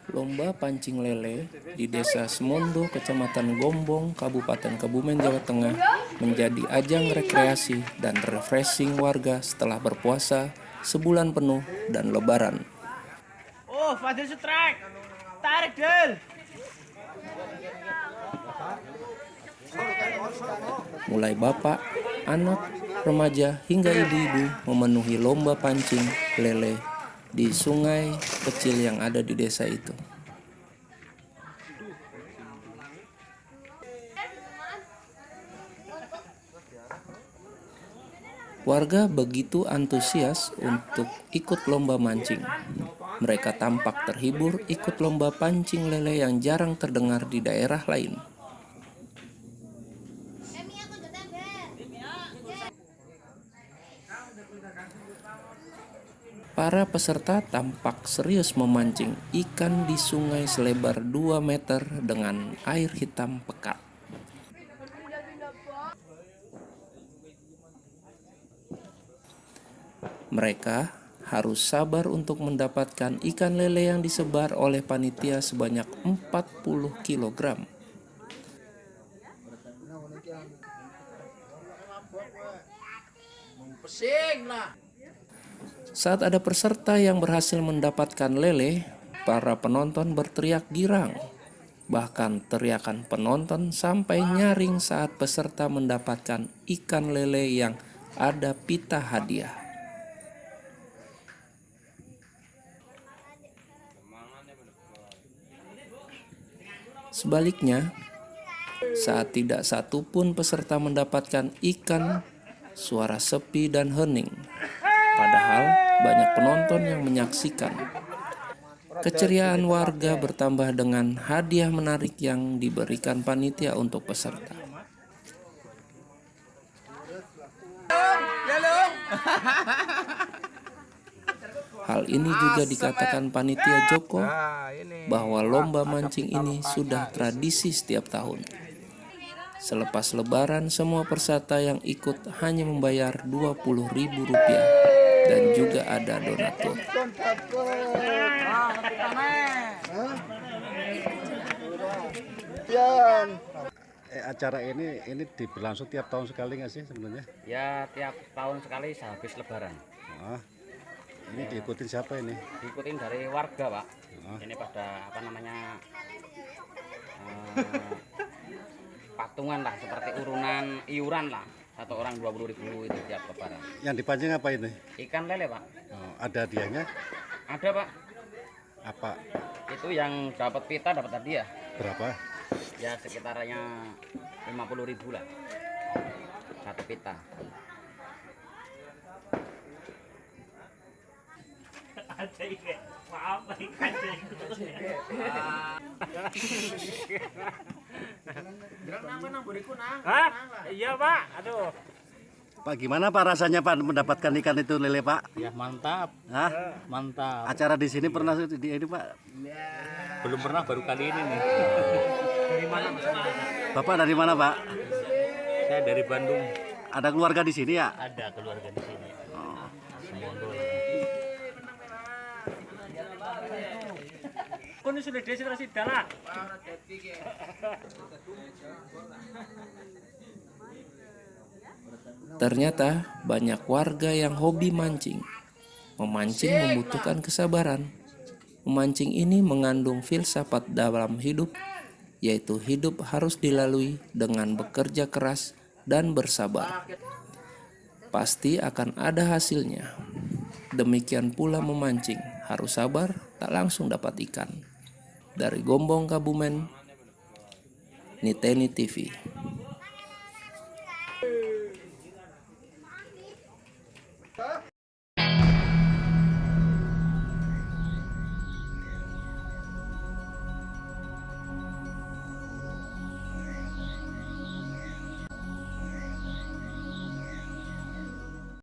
Lomba pancing lele di Desa Semondo, Kecamatan Gombong, Kabupaten Kebumen, Jawa Tengah menjadi ajang rekreasi dan refreshing warga setelah berpuasa sebulan penuh dan lebaran. Oh, Fadil strike. Tarik, Del. Mulai bapak, anak, remaja hingga ibu-ibu memenuhi lomba pancing lele di sungai kecil yang ada di desa itu. Warga begitu antusias untuk ikut lomba mancing. Mereka tampak terhibur ikut lomba pancing lele yang jarang terdengar di daerah lain. Para peserta tampak serius memancing ikan di sungai selebar 2 meter dengan air hitam pekat. Mereka harus sabar untuk mendapatkan ikan lele yang disebar oleh panitia sebanyak 40 kg. Saat ada peserta yang berhasil mendapatkan lele, para penonton berteriak girang. Bahkan teriakan penonton sampai nyaring saat peserta mendapatkan ikan lele yang ada pita hadiah. Sebaliknya, saat tidak satu pun peserta mendapatkan ikan, suara sepi dan hening. Padahal banyak penonton yang menyaksikan. Keceriaan warga bertambah dengan hadiah menarik yang diberikan panitia untuk peserta. Hal ini juga dikatakan panitia Joko bahwa lomba mancing ini sudah tradisi setiap tahun. Selepas lebaran, semua peserta yang ikut hanya membayar Rp20.000 dan juga ada donatur. Acara ini berlangsung tiap tahun sekali nggak sih sebenarnya? Ya, tiap tahun sekali sehabis lebaran. Oh, ini diikutin siapa ini? Diikutin dari warga, Pak. Oh. Ini pada patungan lah, seperti iuran lah. Satu orang 20.000 itu tiap lebaran. Yang dipancing apa ini? Ikan lele, Pak. Oh, ada hadiahnya? Ada, Pak. Apa? Itu yang dapat pita dapat hadiah. Berapa? Ya sekitarnya 50.000 lah. Satu pita. Hah? Iya, Pak. Aduh. Pak, gimana Pak rasanya Pak mendapatkan ikan itu lele Pak? Ya mantap. Hah? Mantap. Acara di sini pernah di ini Pak? Belum pernah, baru kali ini nih. Dari mana, Mas? Bapak dari mana Pak? Saya dari Bandung. Ada keluarga di sini ya? Ada keluarga di sini. Oh. Semondo. Kun sudah desa lah. Ternyata banyak warga yang hobi mancing. Memancing membutuhkan kesabaran. Memancing ini mengandung filsafat dalam hidup, yaitu hidup harus dilalui dengan bekerja keras dan bersabar. Pasti akan ada hasilnya. Demikian pula memancing, harus sabar, tak langsung dapat ikan. Dari Gombong, Kebumen, Niteni TV.